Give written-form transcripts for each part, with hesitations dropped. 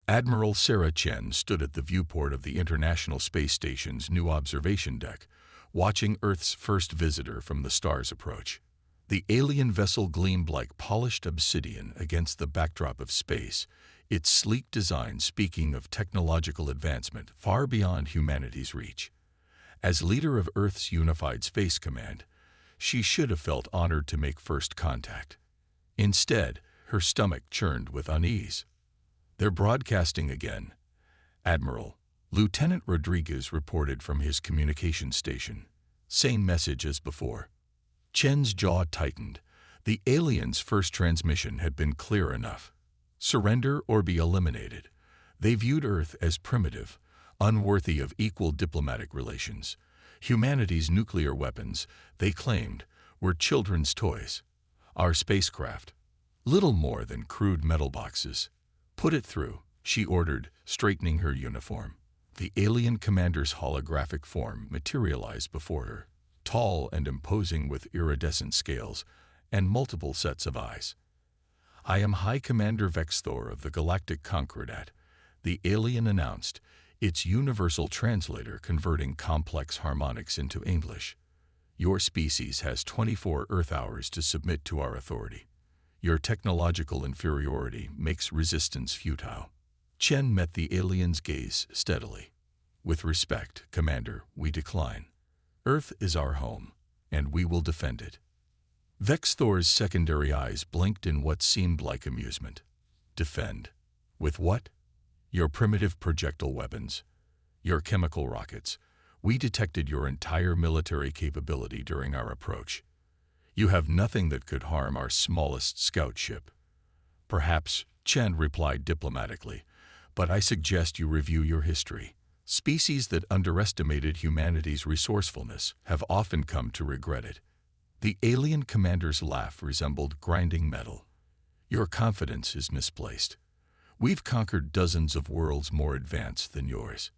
Admiral Sarah Chen stood at the viewport of the International Space Station's new observation deck, watching Earth's first visitor from the stars approach. The alien vessel gleamed like polished obsidian against the backdrop of space, its sleek design speaking of technological advancement far beyond humanity's reach. As leader of Earth's unified space command, she should have felt honored to make first contact. Instead, her stomach churned with unease. "They're broadcasting again, Admiral," Lieutenant Rodriguez reported from his communication station. Same message as before. Chen's jaw tightened. The aliens' first transmission had been clear enough. Surrender or be eliminated. They viewed Earth as primitive, unworthy of equal diplomatic relations. Humanity's nuclear weapons, they claimed, were children's toys. Our spacecraft, little more than crude metal boxes. "Put it through," she ordered, straightening her uniform. The alien commander's holographic form materialized before her, tall and imposing with iridescent scales and multiple sets of eyes. "I am High Commander Vexthor of the Galactic Concordat," the alien announced, its universal translator converting complex harmonics into English. "Your species has 24 Earth hours to submit to our authority. Your technological inferiority makes resistance futile." Chen met the alien's gaze steadily. "With respect, Commander, we decline. Earth is our home, and we will defend it." Vexthor's secondary eyes blinked in what seemed like amusement. "Defend? With what? Your primitive projectile weapons, your chemical rockets. We detected your entire military capability during our approach. You have nothing that could harm our smallest scout ship." "Perhaps," Chen replied diplomatically, "but I suggest you review your history. Species that underestimated humanity's resourcefulness have often come to regret it." The alien commander's laugh resembled grinding metal. "Your confidence is misplaced. We've conquered dozens of worlds more advanced than yours.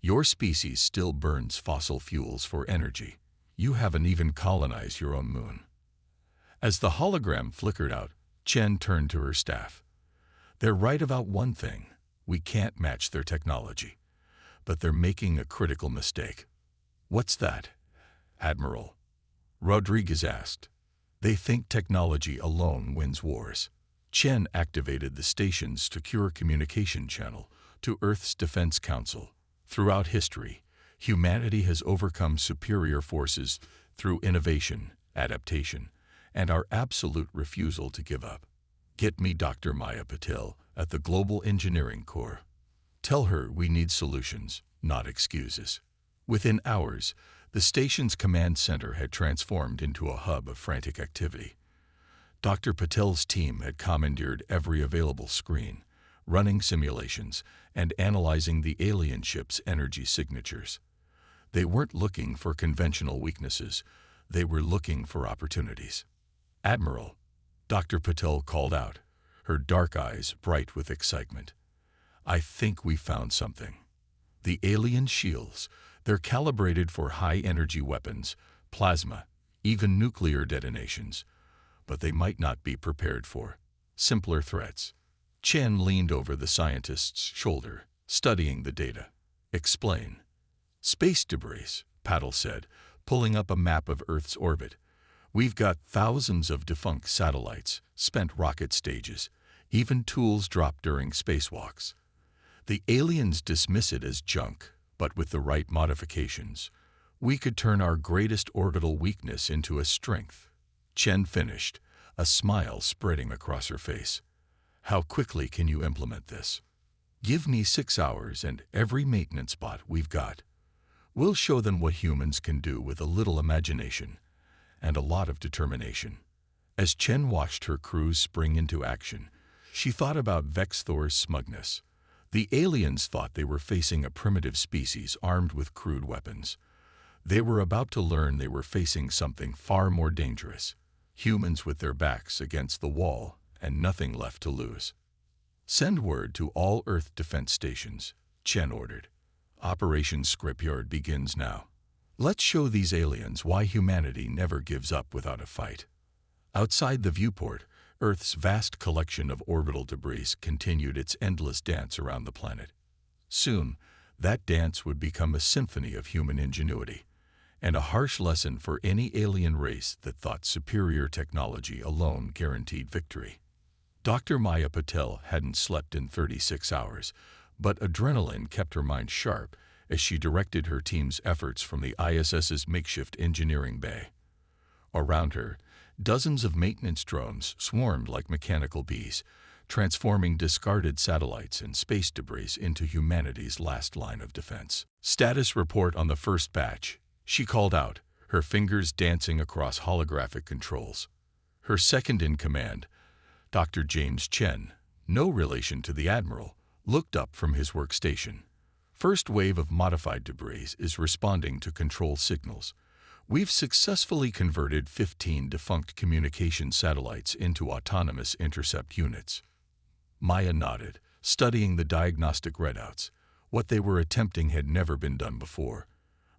Your species still burns fossil fuels for energy. You haven't even colonized your own moon." As the hologram flickered out, Chen turned to her staff. "They're right about one thing. We can't match their technology. But they're making a critical mistake." "What's that, Admiral?" Rodriguez asked. "They think technology alone wins wars." Chen activated the station's secure communication channel to Earth's Defense Council. "Throughout history, humanity has overcome superior forces through innovation, adaptation, and our absolute refusal to give up. Get me Dr. Maya Patil at the Global Engineering Corps. Tell her we need solutions, not excuses." Within hours, the station's command center had transformed into a hub of frantic activity. Dr. Patel's team had commandeered every available screen, running simulations and analyzing the alien ship's energy signatures. They weren't looking for conventional weaknesses, they were looking for opportunities. "Admiral," Dr. Patel called out, her dark eyes bright with excitement. "I think we found something. The alien shields, they're calibrated for high-energy weapons, plasma, even nuclear detonations, but they might not be prepared for simpler threats." Chen leaned over the scientist's shoulder, studying the data. "Explain." "Space debris," Patel said, pulling up a map of Earth's orbit. "We've got thousands of defunct satellites, spent rocket stages, even tools dropped during spacewalks. The aliens dismiss it as junk, but with the right modifications, we could turn our greatest orbital weakness into a strength." Chen finished, a smile spreading across her face. "How quickly can you implement this?" "Give me 6 hours and every maintenance bot we've got. We'll show them what humans can do with a little imagination and a lot of determination." As Chen watched her crews spring into action, she thought about Vexthor's smugness. The aliens thought they were facing a primitive species armed with crude weapons. They were about to learn they were facing something far more dangerous. Humans with their backs against the wall and nothing left to lose. "Send word to all Earth defense stations," Chen ordered. "Operation Scrapyard begins now. Let's show these aliens why humanity never gives up without a fight." Outside the viewport, Earth's vast collection of orbital debris continued its endless dance around the planet. Soon, that dance would become a symphony of human ingenuity, and a harsh lesson for any alien race that thought superior technology alone guaranteed victory. Dr. Maya Patel hadn't slept in 36 hours, but adrenaline kept her mind sharp as she directed her team's efforts from the ISS's makeshift engineering bay. Around her, dozens of maintenance drones swarmed like mechanical bees, transforming discarded satellites and space debris into humanity's last line of defense. Status report on the first batch, she called out, her fingers dancing across holographic controls. Her second-in-command, Dr. James Chen, no relation to the Admiral, looked up from his workstation. First wave of modified debris is responding to control signals. We've successfully converted 15 defunct communication satellites into autonomous intercept units. Maya nodded, studying the diagnostic readouts. What they were attempting had never been done before,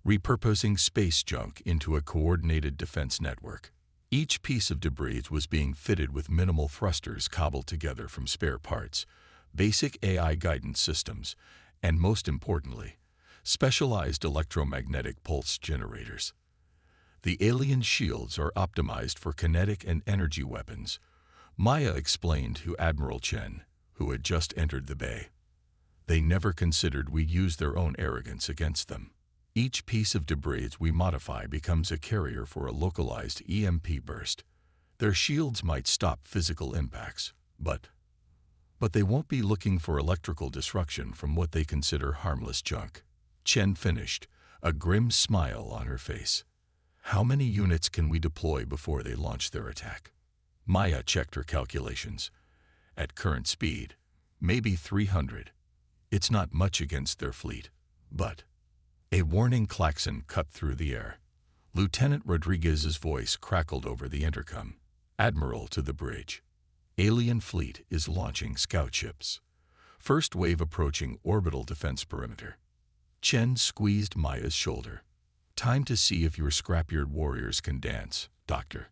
repurposing space junk into a coordinated defense network. Each piece of debris was being fitted with minimal thrusters cobbled together from spare parts, basic AI guidance systems, and most importantly, specialized electromagnetic pulse generators. The alien shields are optimized for kinetic and energy weapons, Maya explained to Admiral Chen, who had just entered the bay. They never considered we'd use their own arrogance against them. Each piece of debris we modify becomes a carrier for a localized EMP burst. Their shields might stop physical impacts, but they won't be looking for electrical disruption from what they consider harmless junk. Chen finished, a grim smile on her face. How many units can we deploy before they launch their attack? Maya checked her calculations. At current speed, maybe 300. It's not much against their fleet, but... A warning klaxon cut through the air. Lieutenant Rodriguez's voice crackled over the intercom. Admiral to the bridge. Alien fleet is launching scout ships. First wave approaching orbital defense perimeter. Chen squeezed Maya's shoulder. Time to see if your scrap-eared warriors can dance, Doctor.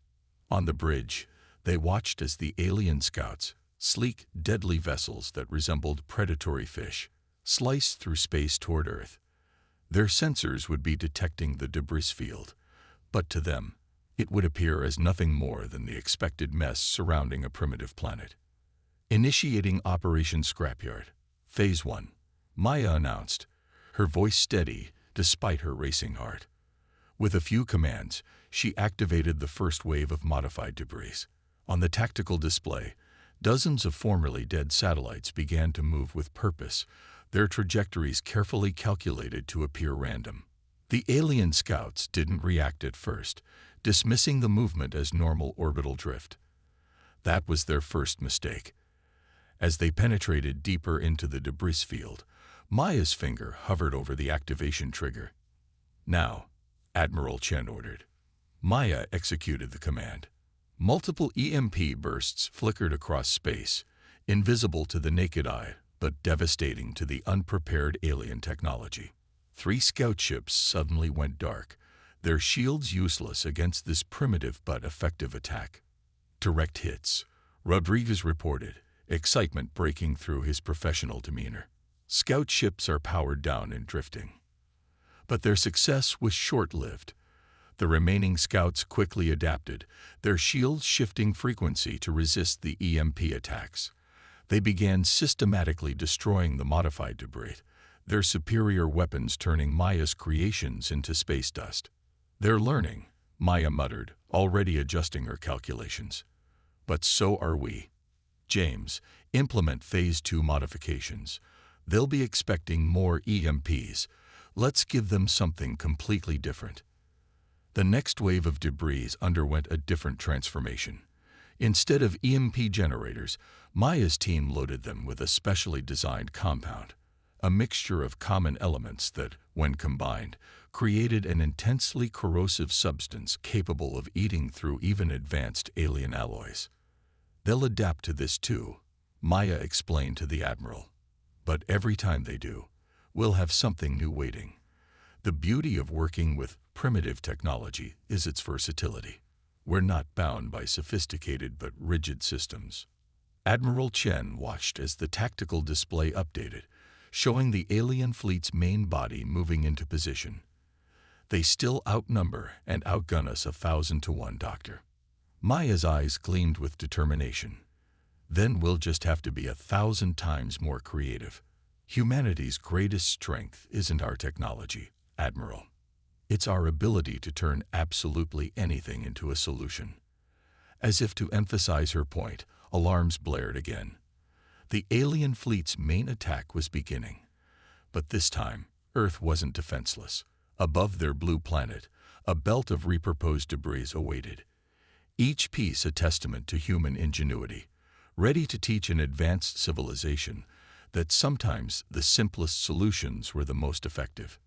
On the bridge, they watched as the alien scouts, sleek, deadly vessels that resembled predatory fish, sliced through space toward Earth. Their sensors would be detecting the debris field, but to them, it would appear as nothing more than the expected mess surrounding a primitive planet. Initiating Operation Scrapyard, Phase 1, Maya announced, her voice steady despite her racing heart. With a few commands, she activated the first wave of modified debris. On the tactical display, dozens of formerly dead satellites began to move with purpose, their trajectories carefully calculated to appear random. The alien scouts didn't react at first, dismissing the movement as normal orbital drift. That was their first mistake. As they penetrated deeper into the debris field, Maya's finger hovered over the activation trigger. Now, Admiral Chen ordered. Maya executed the command. Multiple EMP bursts flickered across space, invisible to the naked eye, but devastating to the unprepared alien technology. 3 scout ships suddenly went dark, their shields useless against this primitive but effective attack. Direct hits, Rodriguez reported, excitement breaking through his professional demeanor. Scout ships are powered down and drifting. But their success was short-lived. The remaining scouts quickly adapted, their shields shifting frequency to resist the EMP attacks. They began systematically destroying the modified debris, their superior weapons turning Maya's creations into space dust. They're learning, Maya muttered, already adjusting her calculations. But so are we. James, implement Phase 2 modifications. They'll be expecting more EMPs. Let's give them something completely different. The next wave of debris underwent a different transformation. Instead of EMP generators, Maya's team loaded them with a specially designed compound, a mixture of common elements that, when combined, created an intensely corrosive substance capable of eating through even advanced alien alloys. They'll adapt to this too, Maya explained to the Admiral. But every time they do, we'll have something new waiting. The beauty of working with primitive technology is its versatility. We're not bound by sophisticated but rigid systems. Admiral Chen watched as the tactical display updated, showing the alien fleet's main body moving into position. They still outnumber and outgun us 1,000 to 1, Doctor. Maya's eyes gleamed with determination. Then we'll just have to be 1,000 times more creative. Humanity's greatest strength isn't our technology, Admiral. It's our ability to turn absolutely anything into a solution. As if to emphasize her point, alarms blared again. The alien fleet's main attack was beginning. But this time, Earth wasn't defenseless. Above their blue planet, a belt of repurposed debris awaited. Each piece a testament to human ingenuity, ready to teach an advanced civilization that sometimes the simplest solutions were the most effective.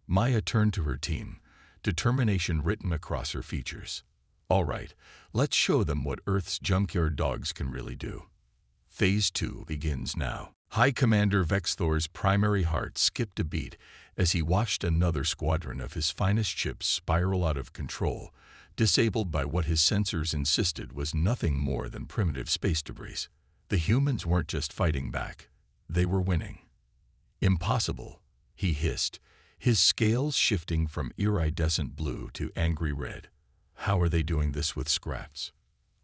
Maya turned to her team, determination written across her features. All right, let's show them what Earth's junkyard dogs can really do. Phase 2 begins now. High Commander Vex Thor's primary heart skipped a beat as he watched another squadron of his finest ships spiral out of control, disabled by what his sensors insisted was nothing more than primitive space debris. The humans weren't just fighting back, they were winning. Impossible, he hissed, his scales shifting from iridescent blue to angry red. How are they doing this with scraps?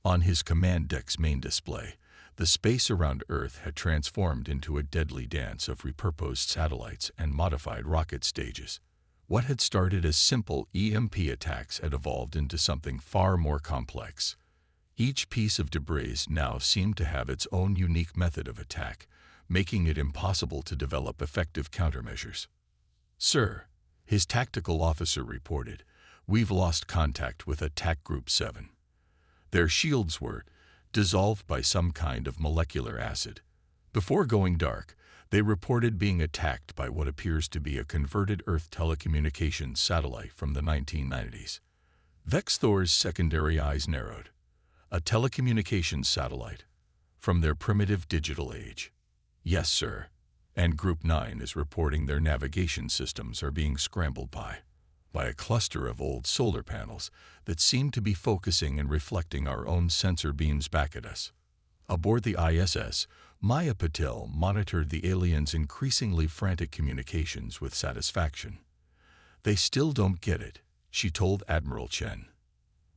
On his command deck's main display, the space around Earth had transformed into a deadly dance of repurposed satellites and modified rocket stages. What had started as simple EMP attacks had evolved into something far more complex. Each piece of debris now seemed to have its own unique method of attack, making it impossible to develop effective countermeasures. "Sir," his tactical officer reported, "we've lost contact with Attack Group 7. Their shields were dissolved by some kind of molecular acid. Before going dark, they reported being attacked by what appears to be a converted Earth telecommunications satellite from the 1990s. Vex Thor's secondary eyes narrowed. A telecommunications satellite from their primitive digital age. Yes, sir. And Group 9 is reporting their navigation systems are being scrambled by a cluster of old solar panels that seem to be focusing and reflecting our own sensor beams back at us." Aboard the ISS, Maya Patel monitored the aliens' increasingly frantic communications with satisfaction. "They still don't get it," she told Admiral Chen.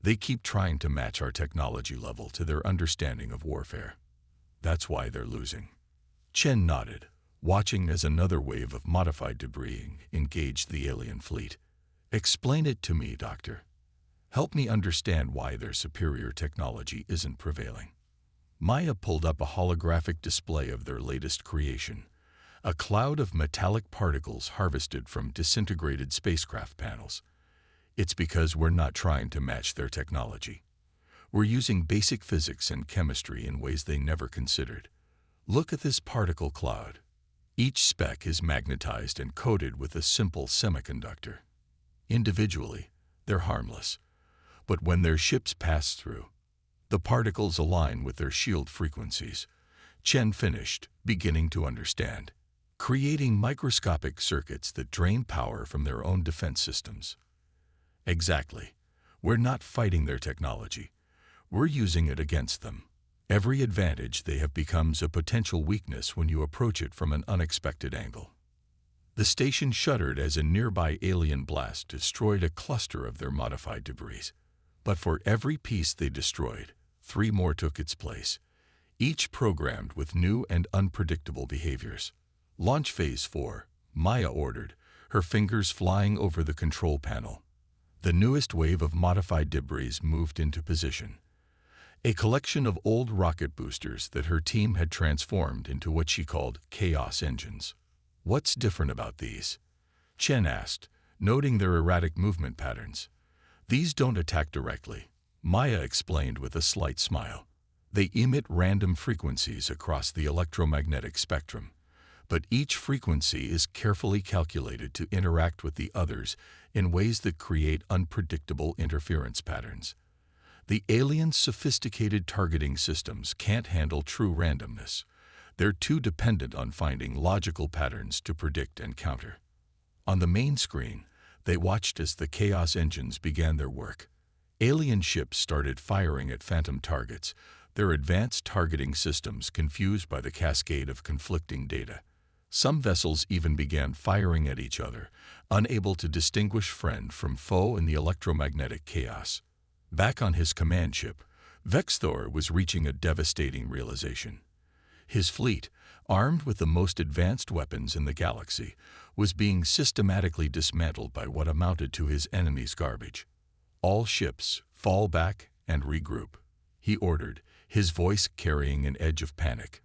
"They keep trying to match our technology level to their understanding of warfare. That's why they're losing." Chen nodded, watching as another wave of modified debris engaged the alien fleet. "Explain it to me, Doctor. Help me understand why their superior technology isn't prevailing." Maya pulled up a holographic display of their latest creation, a cloud of metallic particles harvested from disintegrated spacecraft panels. "It's because we're not trying to match their technology. We're using basic physics and chemistry in ways they never considered. Look at this particle cloud. Each speck is magnetized and coated with a simple semiconductor. Individually, they're harmless. But when their ships pass through, the particles align with their shield frequencies." Chen finished, beginning to understand, creating microscopic circuits that drain power from their own defense systems. "Exactly. We're not fighting their technology. We're using it against them. Every advantage they have becomes a potential weakness when you approach it from an unexpected angle." The station shuddered as a nearby alien blast destroyed a cluster of their modified debris. But for every piece they destroyed, 3 more took its place, each programmed with new and unpredictable behaviors. "Launch Phase 4, Maya ordered, her fingers flying over the control panel. The newest wave of modified debris moved into position. A collection of old rocket boosters that her team had transformed into what she called chaos engines. "What's different about these?" Chen asked, noting their erratic movement patterns. "These don't attack directly," Maya explained with a slight smile. "They emit random frequencies across the electromagnetic spectrum, but each frequency is carefully calculated to interact with the others in ways that create unpredictable interference patterns. The aliens' sophisticated targeting systems can't handle true randomness. They're too dependent on finding logical patterns to predict and counter." On the main screen, they watched as the chaos engines began their work. Alien ships started firing at phantom targets, their advanced targeting systems confused by the cascade of conflicting data. Some vessels even began firing at each other, unable to distinguish friend from foe in the electromagnetic chaos. Back on his command ship, Vexthor was reaching a devastating realization. His fleet, armed with the most advanced weapons in the galaxy, was being systematically dismantled by what amounted to his enemy's garbage. "All ships, fall back and regroup," he ordered, his voice carrying an edge of panic.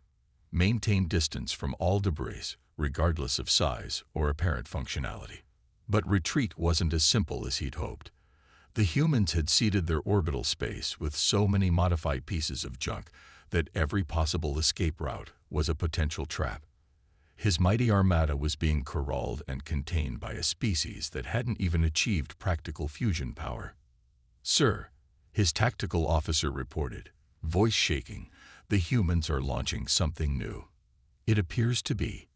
"Maintain distance from all debris, regardless of size or apparent functionality." But retreat wasn't as simple as he'd hoped. The humans had seeded their orbital space with so many modified pieces of junk that every possible escape route was a potential trap. His mighty armada was being corralled and contained by a species that hadn't even achieved practical fusion power. "Sir," his tactical officer reported, voice shaking, "the humans are launching something new. It appears to be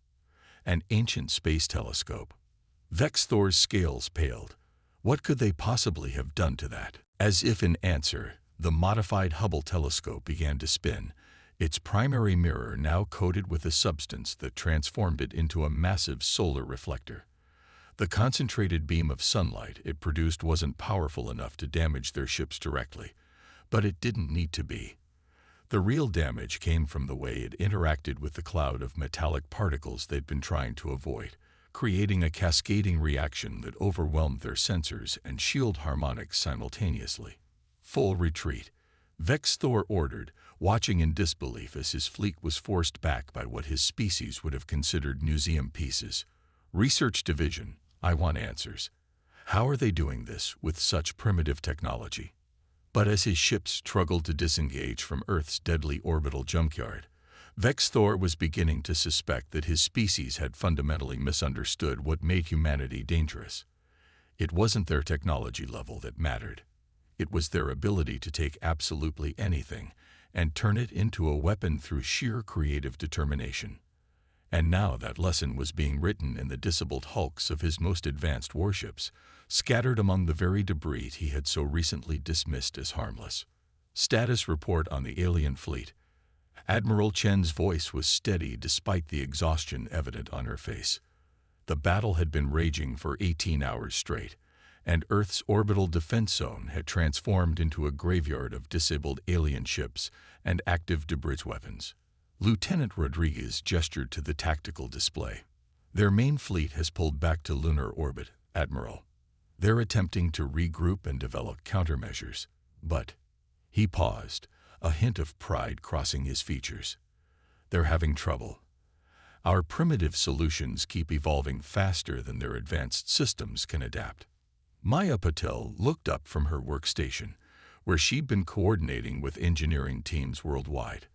an ancient space telescope." Vexthor's scales paled. What could they possibly have done to that? As if in answer, the modified Hubble telescope began to spin, its primary mirror now coated with a substance that transformed it into a massive solar reflector. The concentrated beam of sunlight it produced wasn't powerful enough to damage their ships directly, but it didn't need to be. The real damage came from the way it interacted with the cloud of metallic particles they'd been trying to avoid, creating a cascading reaction that overwhelmed their sensors and shield harmonics simultaneously. "Full retreat," Vexthor ordered, watching in disbelief as his fleet was forced back by what his species would have considered museum pieces. "Research Division, I want answers. How are they doing this with such primitive technology?" But as his ships struggled to disengage from Earth's deadly orbital junkyard, Vexthor was beginning to suspect that his species had fundamentally misunderstood what made humanity dangerous. It wasn't their technology level that mattered. It was their ability to take absolutely anything and turn it into a weapon through sheer creative determination. And now that lesson was being written in the disheveled hulks of his most advanced warships, scattered among the very debris he had so recently dismissed as harmless. "Status report on the alien fleet." Admiral Chen's voice was steady despite the exhaustion evident on her face. The battle had been raging for 18 hours straight, and Earth's orbital defense zone had transformed into a graveyard of disabled alien ships and active debris weapons. Lieutenant Rodriguez gestured to the tactical display. "Their main fleet has pulled back to lunar orbit, Admiral. They're attempting to regroup and develop countermeasures, but..." He paused, a hint of pride crossing his features. "They're having trouble. Our primitive solutions keep evolving faster than their advanced systems can adapt." Maya Patel looked up from her workstation, where she'd been coordinating with engineering teams worldwide.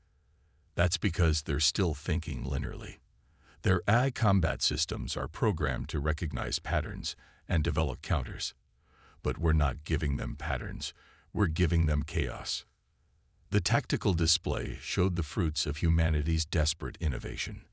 "That's because they're still thinking linearly. Their AI combat systems are programmed to recognize patterns and develop counters. But we're not giving them patterns, we're giving them chaos." The tactical display showed the fruits of humanity's desperate innovation.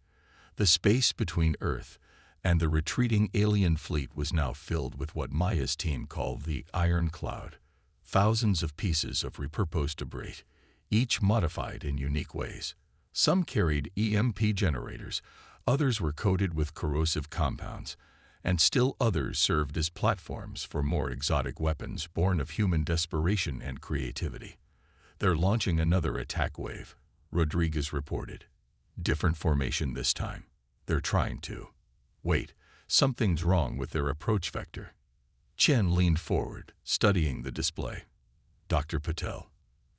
The space between Earth and the retreating alien fleet was now filled with what Maya's team called the Iron Cloud. Thousands of pieces of repurposed debris, each modified in unique ways. Some carried EMP generators, others were coated with corrosive compounds, and still others served as platforms for more exotic weapons born of human desperation and creativity. "They're launching another attack wave," Rodriguez reported. "Different formation this time. They're trying to..." "Wait, something's wrong with their approach vector." Chen leaned forward, studying the display. "Dr. Patel,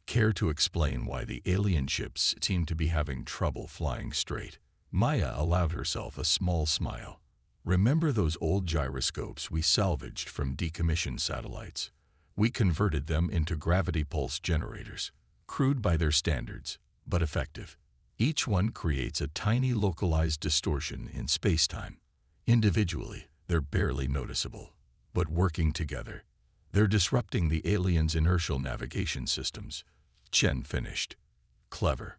care to explain why the alien ships seem to be having trouble flying straight?" Maya allowed herself a small smile. "Remember those old gyroscopes we salvaged from decommissioned satellites? We converted them into gravity pulse generators, crude by their standards, but effective. Each one creates a tiny localized distortion in space-time. Individually, they're barely noticeable, but working together, they're disrupting the aliens' inertial navigation systems." Chen finished. "Clever."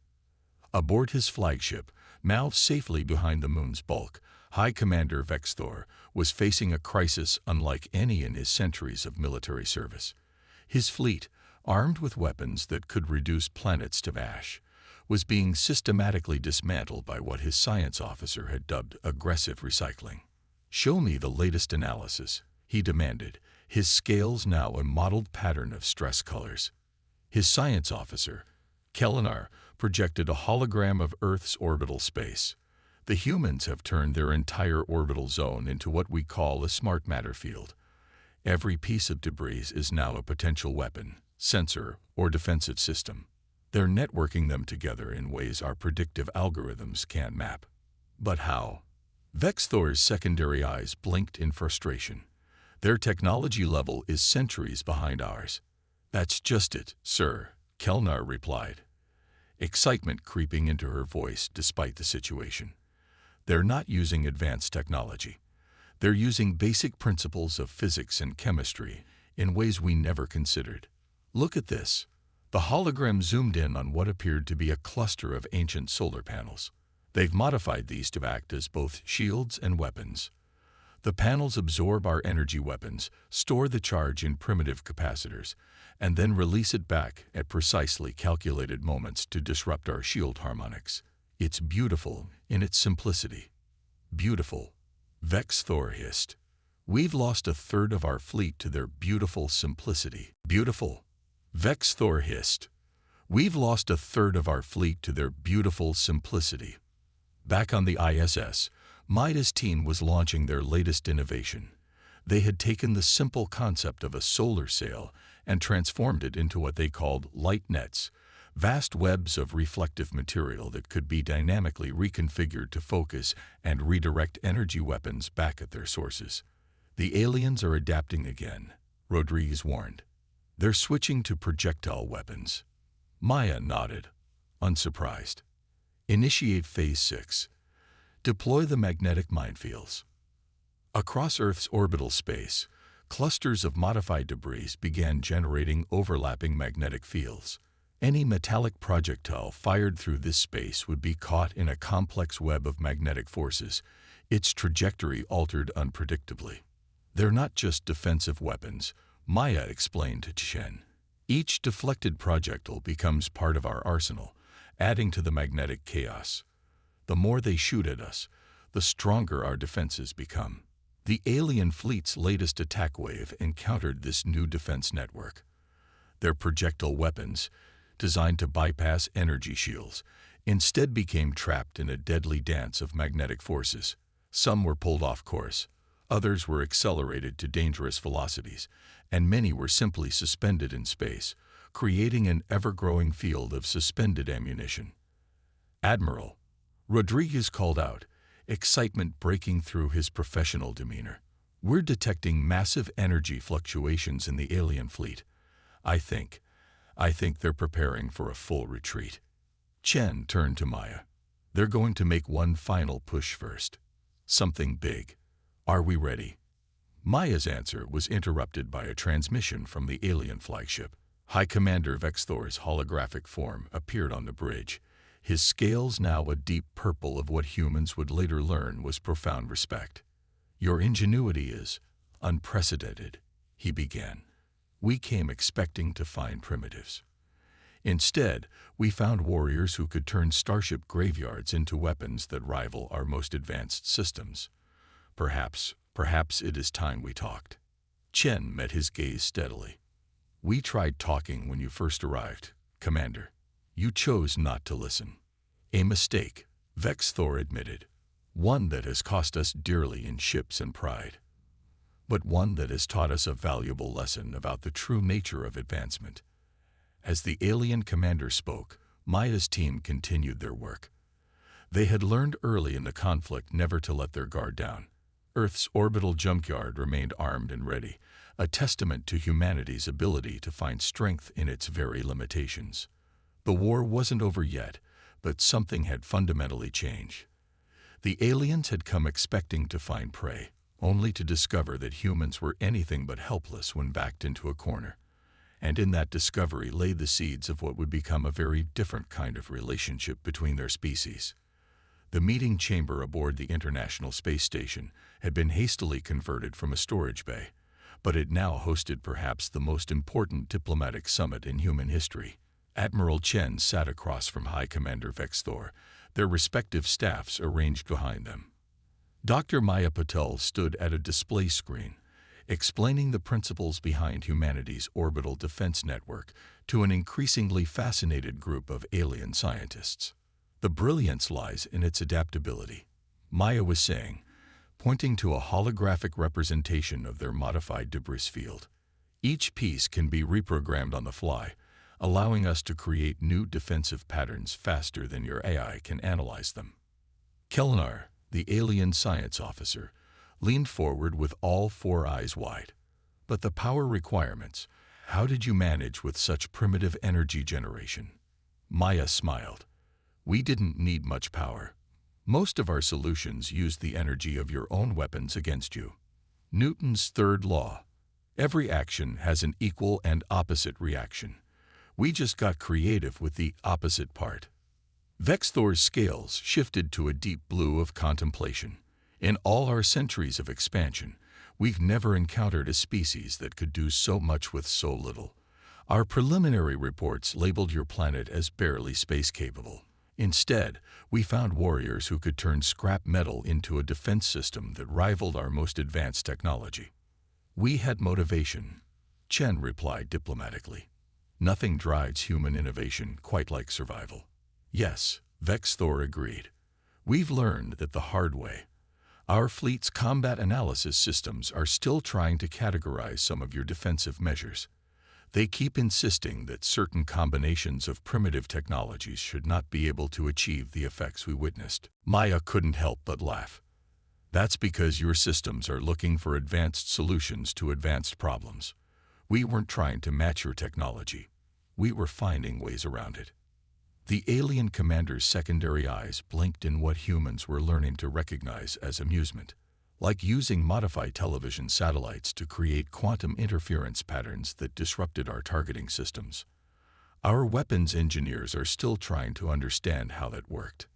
Aboard his flagship, mouthed safely behind the moon's bulk, High Commander Vexthor was facing a crisis unlike any in his centuries of military service. His fleet, armed with weapons that could reduce planets to ash, was being systematically dismantled by what his science officer had dubbed aggressive recycling. "Show me the latest analysis," he demanded, his scales now a mottled pattern of stress colors. His science officer, Kellenar, projected a hologram of Earth's orbital space. "The humans have turned their entire orbital zone into what we call a smart matter field. Every piece of debris is now a potential weapon, sensor, or defensive system. They're networking them together in ways our predictive algorithms can't map." "But how?" Vexthor's secondary eyes blinked in frustration. "Their technology level is centuries behind ours." "That's just it, sir," Kellenar replied, excitement creeping into her voice despite the situation. "They're not using advanced technology. They're using basic principles of physics and chemistry in ways we never considered. Look at this." The hologram zoomed in on what appeared to be a cluster of ancient solar panels. "They've modified these to act as both shields and weapons. The panels absorb our energy weapons, store the charge in primitive capacitors, and then release it back at precisely calculated moments to disrupt our shield harmonics. It's beautiful in its simplicity." "Beautiful," Vexthor hissed. "We've lost a third of our fleet to their beautiful simplicity." "Beautiful," Vexthor hissed. "We've lost a third of our fleet to their beautiful simplicity." Back on the ISS, Maida's team was launching their latest innovation. They had taken the simple concept of a solar sail and transformed it into what they called light nets, vast webs of reflective material that could be dynamically reconfigured to focus and redirect energy weapons back at their sources. "The aliens are adapting again," Rodriguez warned. "They're switching to projectile weapons." Maya nodded, unsurprised. "Initiate Phase 6. Deploy the magnetic minefields." Across Earth's orbital space, clusters of modified debris began generating overlapping magnetic fields. Any metallic projectile fired through this space would be caught in a complex web of magnetic forces, its trajectory altered unpredictably. "They're not just defensive weapons," Maya explained to Chen. "Each deflected projectile becomes part of our arsenal, adding to the magnetic chaos. The more they shoot at us, the stronger our defenses become." The alien fleet's latest attack wave encountered this new defense network. Their projectile weapons, designed to bypass energy shields, instead became trapped in a deadly dance of magnetic forces. Some were pulled off course, others were accelerated to dangerous velocities, and many were simply suspended in space, creating an ever-growing field of suspended ammunition. "Admiral," Rodriguez called out, excitement breaking through his professional demeanor, "we're detecting massive energy fluctuations in the alien fleet. I think they're preparing for a full retreat." Chen turned to Maya. "They're going to make one final push first. Something big. Are we ready?" Maya's answer was interrupted by a transmission from the alien flagship. High Commander Vexthor's holographic form appeared on the bridge, his scales now a deep purple of what humans would later learn was profound respect. "Your ingenuity is unprecedented," he began. "We came expecting to find primitives. Instead, we found warriors who could turn starship graveyards into weapons that rival our most advanced systems. Perhaps it is time we talked." Chen met his gaze steadily. "We tried talking when you first arrived, Commander. You chose not to listen." "A mistake," Vexthor admitted. "One that has cost us dearly in ships and pride. But one that has taught us a valuable lesson about the true nature of advancement." As the alien commander spoke, Maya's team continued their work. They had learned early in the conflict never to let their guard down. Earth's orbital junkyard remained armed and ready, a testament to humanity's ability to find strength in its very limitations. The war wasn't over yet, but something had fundamentally changed. The aliens had come expecting to find prey, only to discover that humans were anything but helpless when backed into a corner. And in that discovery lay the seeds of what would become a very different kind of relationship between their species. The meeting chamber aboard the International Space Station had been hastily converted from a storage bay. but it now hosted perhaps the most important diplomatic summit in human history. Admiral Chen sat across from High Commander Vexthor, their respective staffs arranged behind them. Dr. Maya Patel stood at a display screen, explaining the principles behind humanity's orbital defense network to an increasingly fascinated group of alien scientists. The brilliance lies in its adaptability, Maya was saying, pointing to a holographic representation of their modified debris field. Each piece can be reprogrammed on the fly, allowing us to create new defensive patterns faster than your AI can analyze them. Kelnar, the alien science officer, leaned forward with all four eyes wide. But the power requirements, how did you manage with such primitive energy generation? Maya smiled. We didn't need much power. Most of our solutions used the energy of your own weapons against you. Newton's third law. Every action has an equal and opposite reaction. We just got creative with the opposite part. Vexthor's scales shifted to a deep blue of contemplation. In all our centuries of expansion, we've never encountered a species that could do so much with so little. Our preliminary reports labeled your planet as barely space-capable. Instead, we found warriors who could turn scrap metal into a defense system that rivaled our most advanced technology. We had motivation, Chen replied diplomatically. Nothing drives human innovation quite like survival. Yes, Vexthor agreed. We've learned that the hard way. Our fleet's combat analysis systems are still trying to categorize some of your defensive measures. They keep insisting that certain combinations of primitive technologies should not be able to achieve the effects we witnessed. Maya couldn't help but laugh. That's because your systems are looking for advanced solutions to advanced problems. We weren't trying to match your technology. We were finding ways around it. The alien commander's secondary eyes blinked in what humans were learning to recognize as amusement, like using modified television satellites to create quantum interference patterns that disrupted our targeting systems. Our weapons engineers are still trying to understand how that worked.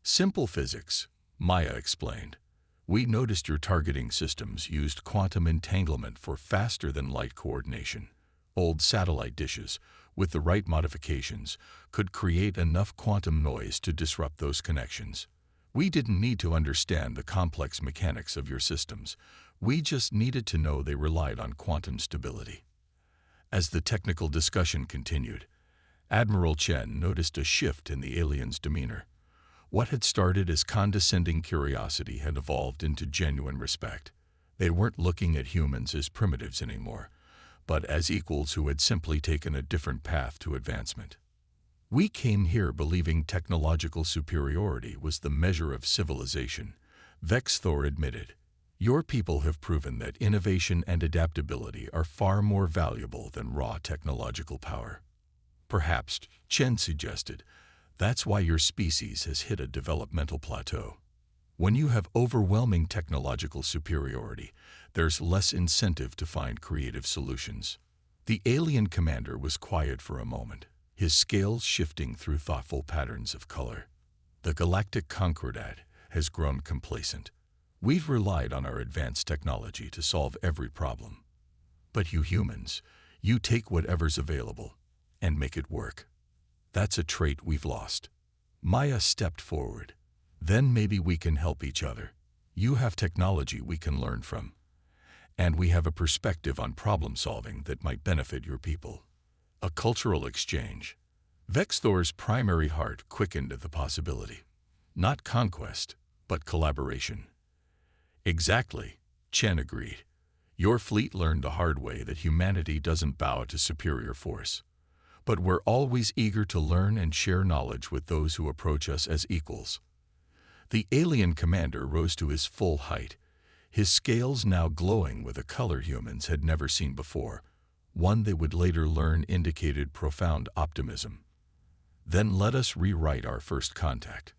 Simple physics, Maya explained. We noticed your targeting systems used quantum entanglement for faster-than-light coordination. Old satellite dishes, with the right modifications, could create enough quantum noise to disrupt those connections. We didn't need to understand the complex mechanics of your systems. We just needed to know they relied on quantum stability. As the technical discussion continued, Admiral Chen noticed a shift in the aliens' demeanor. What had started as condescending curiosity had evolved into genuine respect. They weren't looking at humans as primitives anymore, but as equals who had simply taken a different path to advancement. We came here believing technological superiority was the measure of civilization, Vexthor admitted. Your people have proven that innovation and adaptability are far more valuable than raw technological power. Perhaps, Chen suggested, that's why your species has hit a developmental plateau. When you have overwhelming technological superiority, there's less incentive to find creative solutions. The alien commander was quiet for a moment, his scales shifting through thoughtful patterns of color. The galactic Concordat has grown complacent. We've relied on our advanced technology to solve every problem. But you humans, you take whatever's available and make it work. That's a trait we've lost. Maya stepped forward. Then maybe we can help each other. You have technology we can learn from. And we have a perspective on problem solving that might benefit your people. A cultural exchange. Vexthor's primary heart quickened at the possibility. Not conquest, but collaboration. Exactly, Chen agreed. Your fleet learned the hard way that humanity doesn't bow to superior force. But we're always eager to learn and share knowledge with those who approach us as equals. The alien commander rose to his full height, his scales now glowing with a color humans had never seen before, one they would later learn indicated profound optimism. Then let us rewrite our first contact.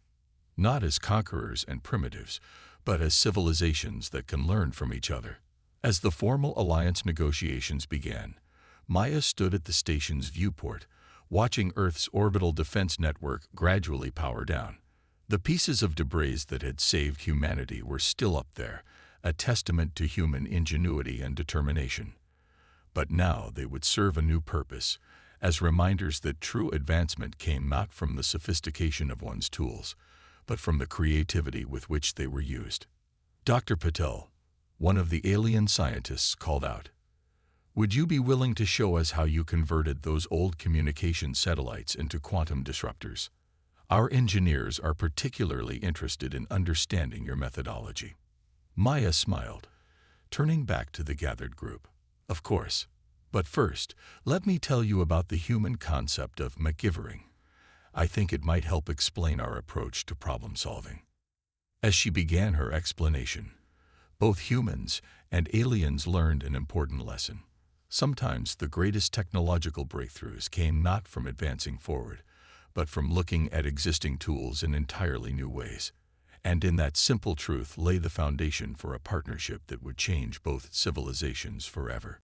Not as conquerors and primitives, but as civilizations that can learn from each other. As the formal alliance negotiations began, Maya stood at the station's viewport, watching Earth's orbital defense network gradually power down. The pieces of debris that had saved humanity were still up there, a testament to human ingenuity and determination. But now they would serve a new purpose, as reminders that true advancement came not from the sophistication of one's tools, but from the creativity with which they were used. Dr. Patel, one of the alien scientists, called out, "Would you be willing to show us how you converted those old communication satellites into quantum disruptors? Our engineers are particularly interested in understanding your methodology." Maya smiled, turning back to the gathered group. "Of course. But first, let me tell you about the human concept of McGivering. I think it might help explain our approach to problem solving." As she began her explanation, both humans and aliens learned an important lesson. Sometimes the greatest technological breakthroughs came not from advancing forward, but from looking at existing tools in entirely new ways. And in that simple truth lay the foundation for a partnership that would change both civilizations forever.